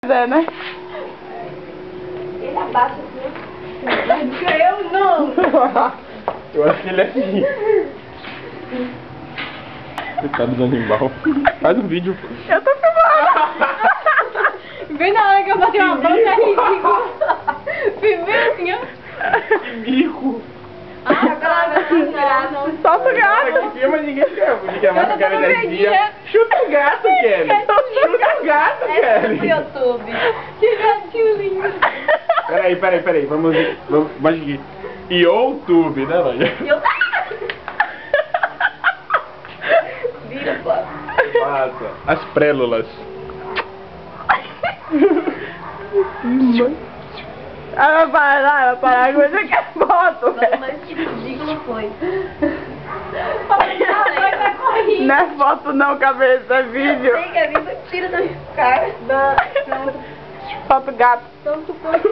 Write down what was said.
É, né? Ele abaixa assim. Eu não. Eu acho que ele é assim. Coitado do animal. Faz um vídeo. Eu tô filmando. Bem na hora que eu bati uma boca, é ridículo. Bem assim, ó. Que mico. Solta o gato. Aqui, mas ninguém quer. Ninguém quer mais Eu que a tô energia. Chuta o gato, Kelly. Chuta o gato, É pro Kelly. YouTube. Que gatinho lindo. Peraí. Vamos aqui. YouTube, né, Loja? Vira, pô. Passa. As prélulas. Ela vai parar com isso que é foto. Mas que ridículo foi. Não é foto não, cabeça, é vídeo. Sei que é vivo, tira da minha cara. Foto gato. Então tu pode